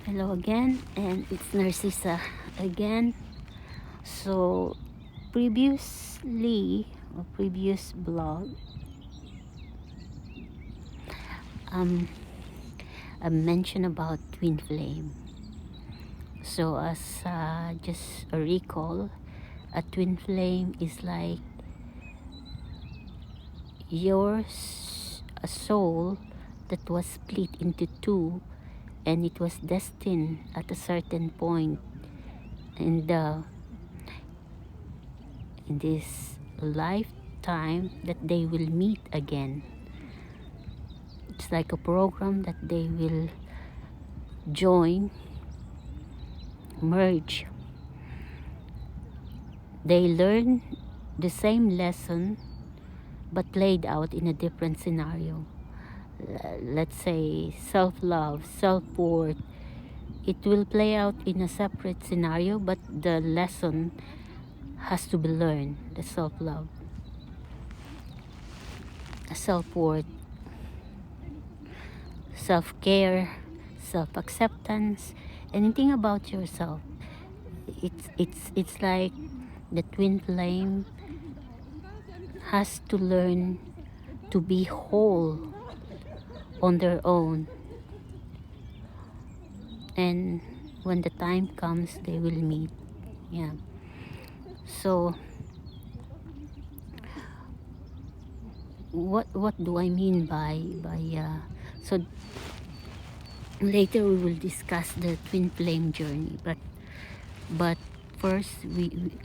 Hello again, and it's Narcissa again. So, previously, or previous blog, um, I mentioned about twin flame. So, as just a recall, a twin flame is like yours, a soul that was split into two, and it was destined at a certain point in this lifetime that they will meet again. It's like a program that they will join, merge. They learn the same lesson but played out in a different scenario. Let's say self-love, self-worth. It will play out in a separate scenario, but the lesson has to be learned. The self-love, self-worth, self-care, self-acceptance, anything about yourself. It's like the twin flame has to learn to be whole on their own, and when the time comes they will meet. Yeah. So what do I mean by so later we will discuss the twin flame journey, but first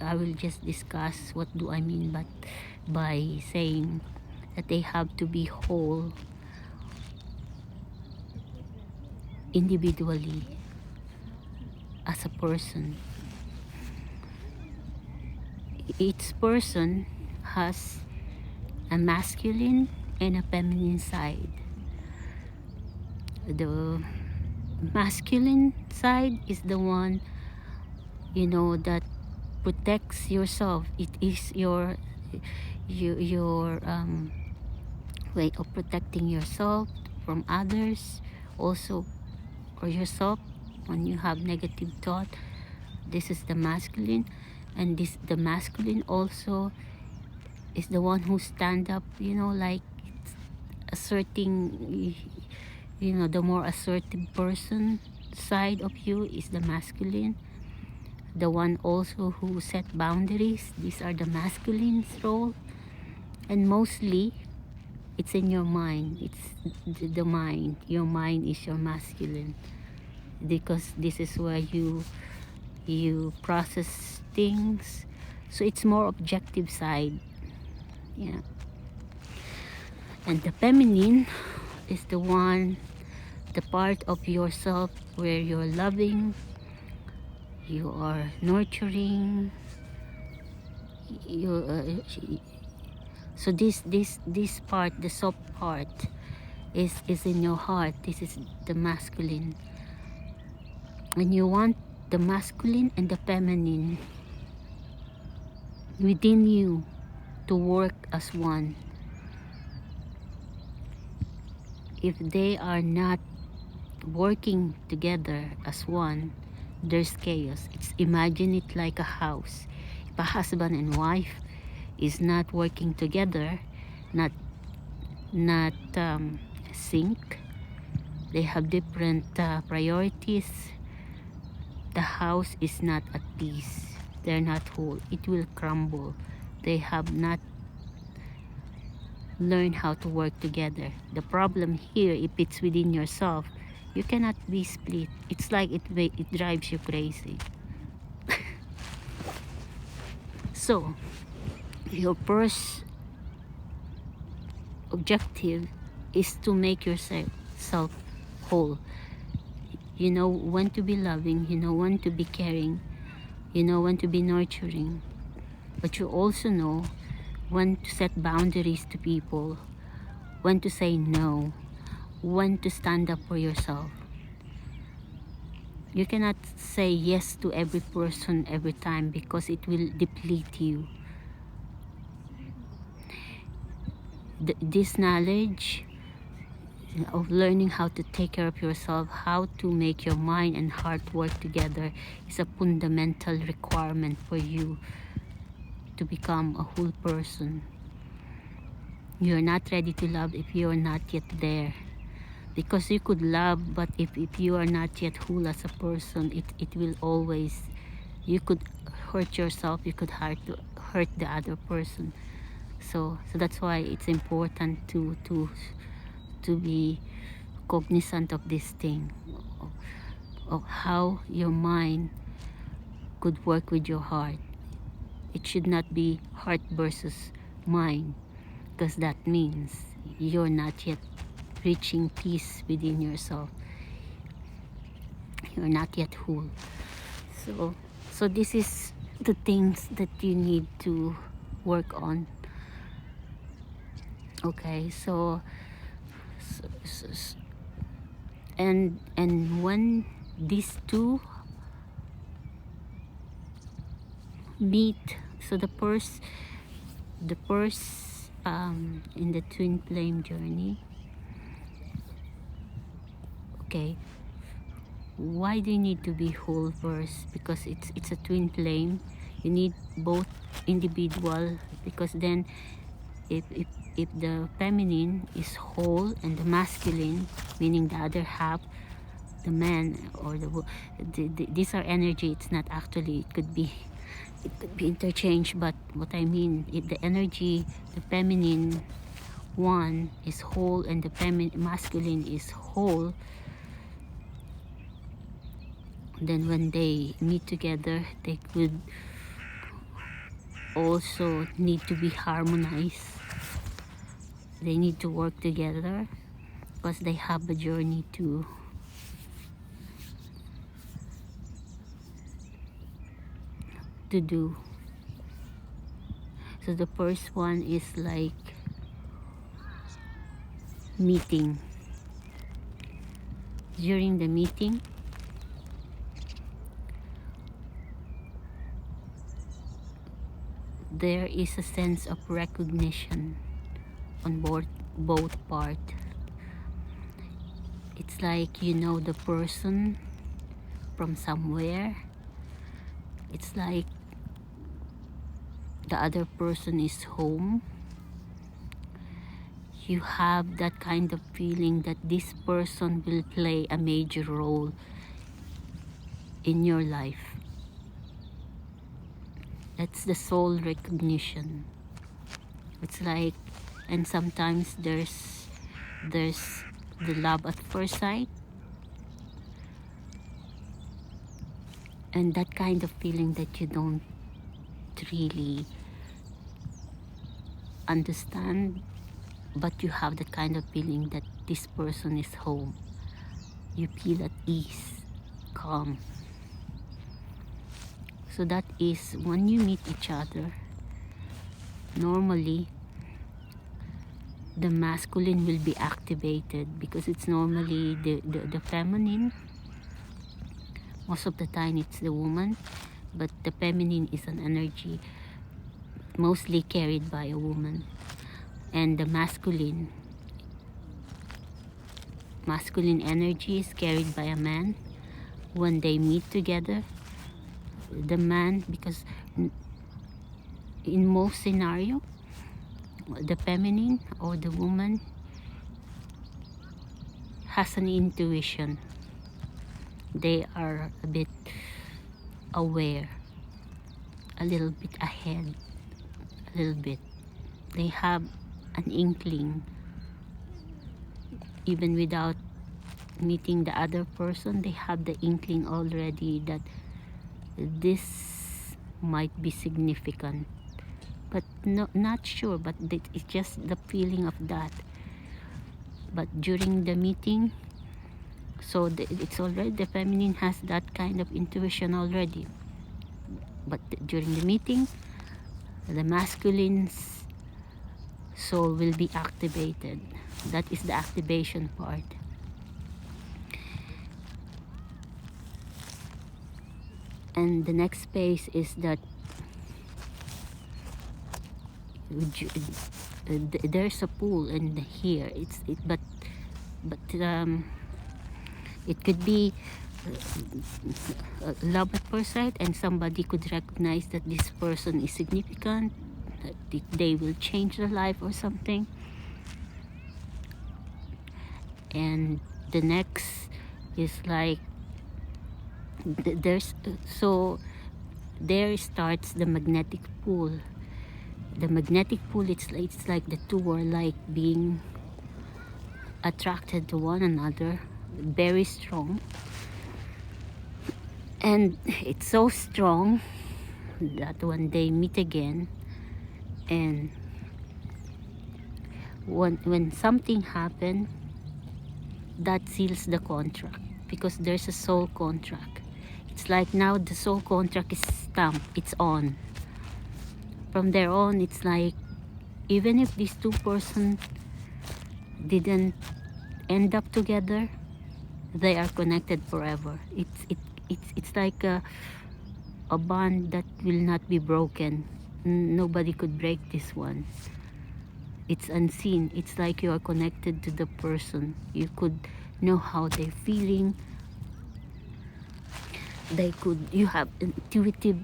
I will just discuss what do I mean by saying that they have to be whole individually as a person. Each person has a masculine and a feminine side. The masculine side is the one, that protects yourself. It is your way of protecting yourself from others, also, or yourself when you have negative thought. This is the masculine, and the masculine also is the one who stand up, like asserting, the more assertive person side of you is the masculine. The one also who set boundaries, these are the masculine's role. And mostly it's in your mind. It's the mind. Your mind is your masculine, because this is where you process things. So it's more objective side. Yeah. And the feminine is the part of yourself where you're loving, you are nurturing, so this part, the soft part, is in your heart. This is the masculine, and you want the masculine and the feminine within you to work as one. If they are not working together as one, there's chaos. Imagine it like a house. If a husband and wife is not working together, not sync, they have different priorities, the house is not at peace. They're not whole. It will crumble. They have not learned how to work together. The problem here, if it's within yourself, you cannot be split. It's like it drives you crazy. So your first objective is to make yourself whole. You know when to be loving, you know when to be caring, you know when to be nurturing, but you also know when to set boundaries to people, when to say no, when to stand up for yourself. You cannot say yes to every person every time, because it will deplete you. This knowledge of learning how to take care of yourself, how to make your mind and heart work together is a fundamental requirement for you to become a whole person. You're not ready to love if you're not yet there. Because you could love, but if you are not yet whole as a person, it will always, you could hurt yourself, you could hurt the other person. So that's why it's important to be cognizant of this thing, of how your mind could work with your heart. It should not be heart versus mind, because that means you're not yet reaching peace within yourself. You're not yet whole. So this is the things that you need to work on. Okay, and when these two meet, so the first in the twin flame journey. Okay, why do you need to be whole first? Because it's a twin flame. You need both individual, because then if the feminine is whole and the masculine, meaning the other half, the man or these are energy. It's not actually, it could be interchanged, but what I mean, if the energy, the feminine one is whole and the masculine is whole, then when they meet together, they could also need to be harmonized. They need to work together because they have a journey to do. So the first one is like meeting. During the meeting, there is a sense of recognition on both parts. It's like you know the person from somewhere. It's like the other person is home. You have that kind of feeling that this person will play a major role in your life. That's the soul recognition. It's like, and sometimes there's the love at first sight, and that kind of feeling that you don't really understand, but you have that kind of feeling that this person is home. You feel at ease, calm. So that is when you meet each other. Normally the masculine will be activated because it's normally the feminine. Most of the time it's the woman, but the feminine is an energy mostly carried by a woman, and the masculine energy is carried by a man. When they meet together, the man, because in most scenario the feminine or the woman has an intuition. They are a bit aware, a little bit ahead, a little bit. They have an inkling, even without meeting the other person. They have the inkling already that this might be significant, but not sure, but it's just the feeling of that. But during the meeting, so it's already, the feminine has that kind of intuition already, but during the meeting, the masculine's soul will be activated. That is the activation part. And the next phase is that there's a pool, and here but but it could be love at first sight, and somebody could recognize that this person is significant, that they will change their life or something. And the next is like there's so there starts the magnetic pull. The magnetic pull, it's like the two are like being attracted to one another, very strong. And it's so strong that when they meet again, and when something happened, that seals the contract, because there's a soul contract. It's like now the soul contract is stamped, it's on. From there on, it's like even if these two persons didn't end up together, they are connected forever. It's like a bond that will not be broken. Nobody could break this one. It's unseen. It's like you are connected to the person. You could know how they're feeling. You have intuitive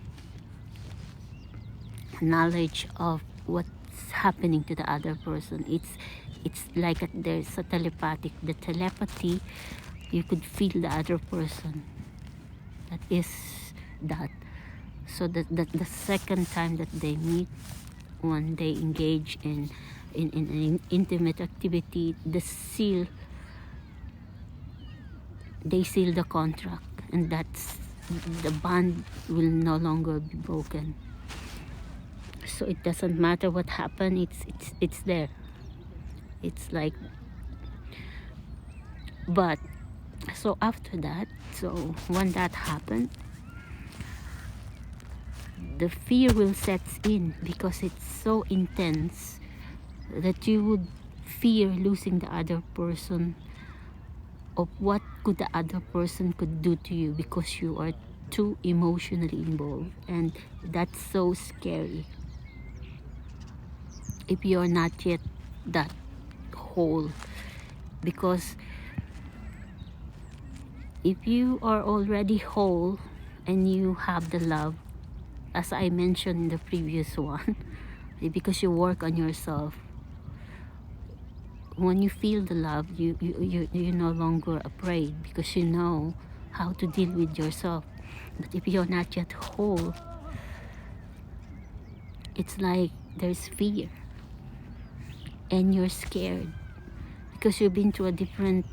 knowledge of what's happening to the other person. It's like there's a telepathic. The telepathy, you could feel the other person. That is that. So that the second time that they meet, when they engage in intimate activity, they seal the contract, and that's the bond will no longer be broken. So it doesn't matter what happened, it's there. It's like, but so after that, so when that happened, the fear will set in, because it's so intense that you would fear losing the other person, of what could the other person could do to you, because you are too emotionally involved, and that's so scary if you're not yet that whole. Because if you are already whole and you have the love, as I mentioned in the previous one, because you work on yourself, when you feel the love, you're no longer afraid, because you know how to deal with yourself. But if you're not yet whole, it's like there's fear, and you're scared, because you've been to a different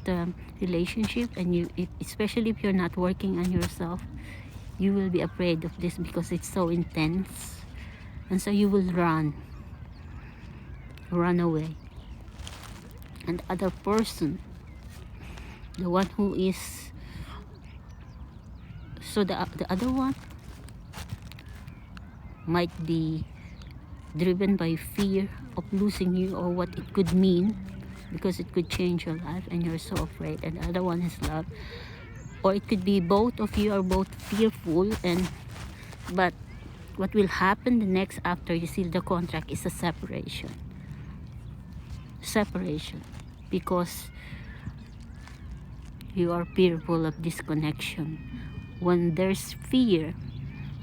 relationship, and especially if you're not working on yourself, you will be afraid of this, because it's so intense, and so you will run away. And the other person, the one who is, so the other one might be driven by fear of losing you, or what it could mean, because it could change your life, and you're so afraid. And the other one is love, or it could be both of you are both fearful. But what will happen the next after you seal the contract is a separation, because you are fearful of disconnection. When there's fear,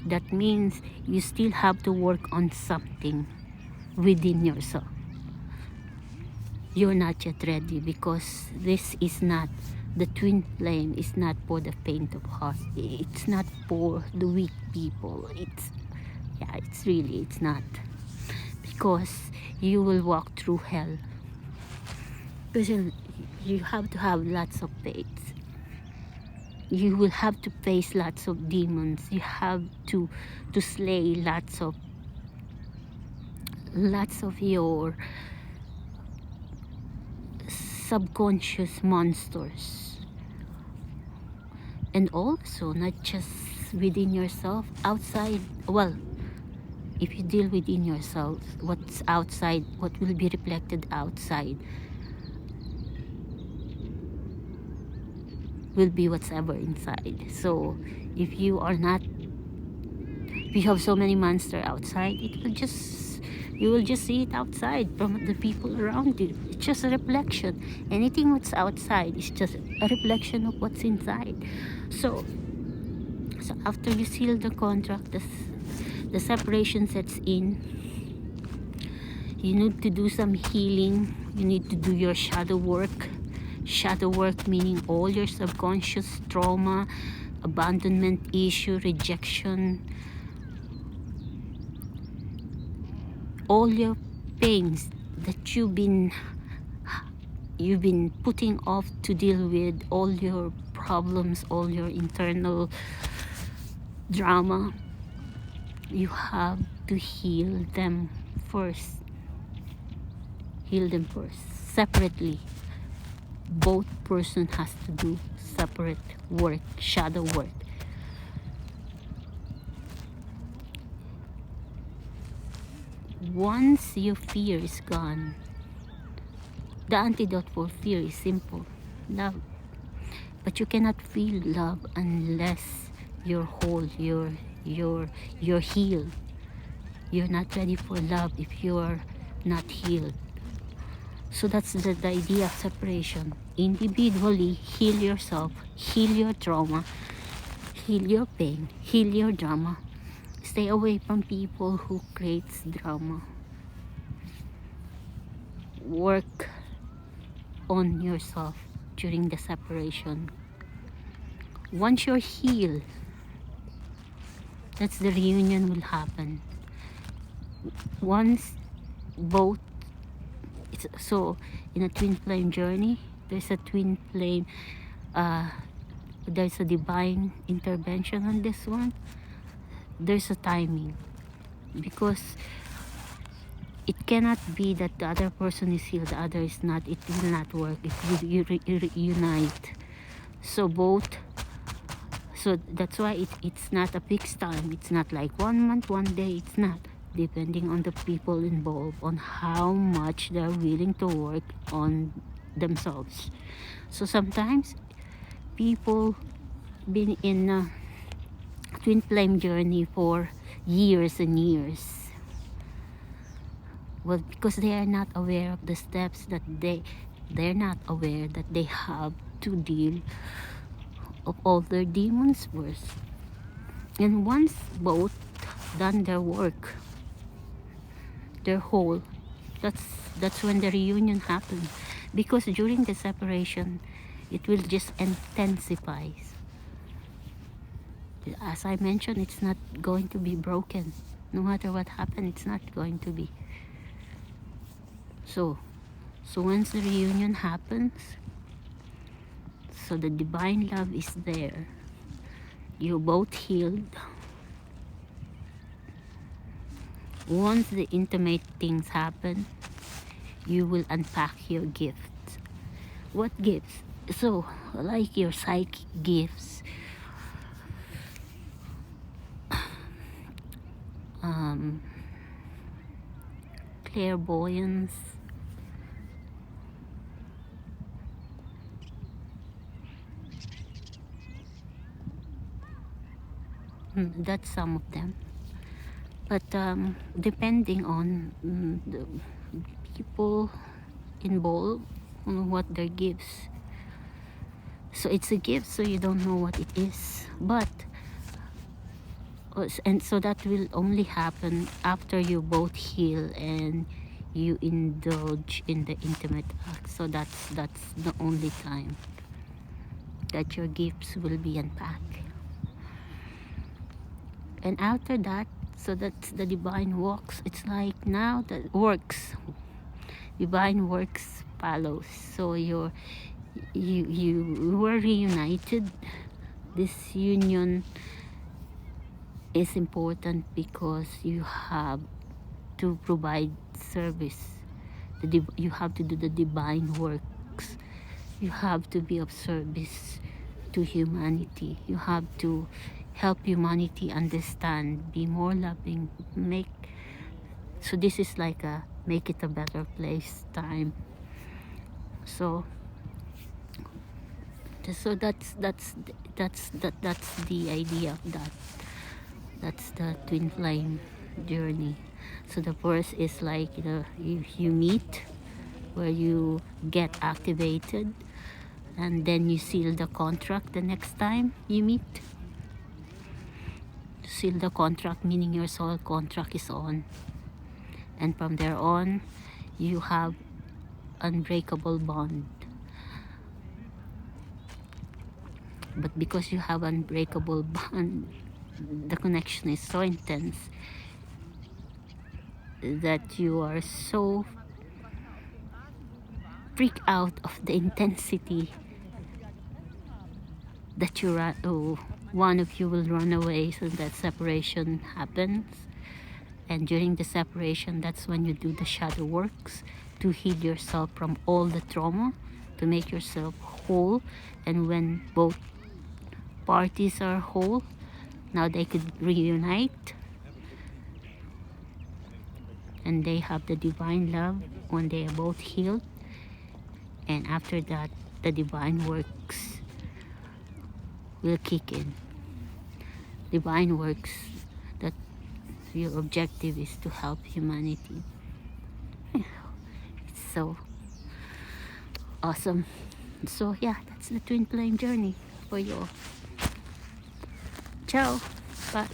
that means you still have to work on something within yourself. You're not yet ready, because this is not, the twin flame is not for the faint of heart. It's not for the weak people. It's not, because you will walk through hell, because you have to have lots of faith. You will have to face lots of demons. You have to slay lots of your subconscious monsters. And also not just within yourself, outside. Well, if you deal within yourself, what's outside, what will be reflected outside will be what's ever inside. So if you have so many monsters outside, it will just You will just see it outside from the people around you. It's just a reflection. Anything that's outside is just a reflection of what's inside. So after you seal the contract, the separation sets in. You need to do some healing. You need to do your shadow work. Shadow work meaning all your subconscious trauma, abandonment issue, rejection, all your pains that you've been putting off to deal with, all your problems, all your internal drama. You have to heal them first. Heal them first, separately. Both person has to do separate work, shadow work. Once your fear is gone, the antidote for fear is simple: love. But you cannot feel love unless you're whole, you're healed. You're not ready for love if you're not healed. So that's the idea of separation. Individually, heal yourself, heal your trauma, heal your pain, heal your drama. Stay away from people who creates drama. Work on yourself during the separation. Once you're healed, that's the reunion will happen. Once both, so in a twin flame journey, there's a twin flame, there's a divine intervention on this one. There's a timing, because it cannot be that the other person is healed, the other is not. It will not work if you unite. So both, so that's why it's not a fixed time. It's not like 1 month, 1 day. It's not, depending on the people involved, on how much they're willing to work on themselves. So sometimes people been in a twin flame journey for years and years. Well, because they are not aware of the steps that they're not aware that they have to deal of all their demons first. And once both done their work, they're whole, that's when the reunion happens. Because during the separation, it will just intensify. As I mentioned, it's not going to be broken. No matter what happens, it's not going to be. So once the reunion happens, so the divine love is there. You're both healed. Once the intimate things happen, you will unpack your gifts. What gifts? So, like your psychic gifts, clairvoyance, that's some of them. But depending on the people involved, on what their gifts. So it's a gift, so you don't know what it is. But and so that will only happen after you both heal and you indulge in the intimate act. So that's the only time that your gifts will be unpacked. And after that, so that's the divine works. It's like now that works, divine works follows. So you were reunited. This union is important because you have to provide service. You have to do the divine works. You have to be of service to humanity. You have to help humanity understand, be more loving, so this is like a make it a better place time. So that's the idea of that. That's the twin flame journey. So the first is like you meet, where you get activated, and then you seal the contract the next time you meet. Seal the contract meaning your soul contract is on, and from there on you have unbreakable bond. But because you have unbreakable bond, the connection is so intense that you are so freaked out of the intensity that one of you will run away, so that separation happens. And during the separation, that's when you do the shadow works to heal yourself from all the trauma, to make yourself whole. And when both parties are whole, now they could reunite, and they have the divine love when they are both healed. And after that, the divine works will kick in. Divine works, that your objective is to help humanity. It's so awesome. So yeah, that's the twin flame journey for you all. Ciao. Bye.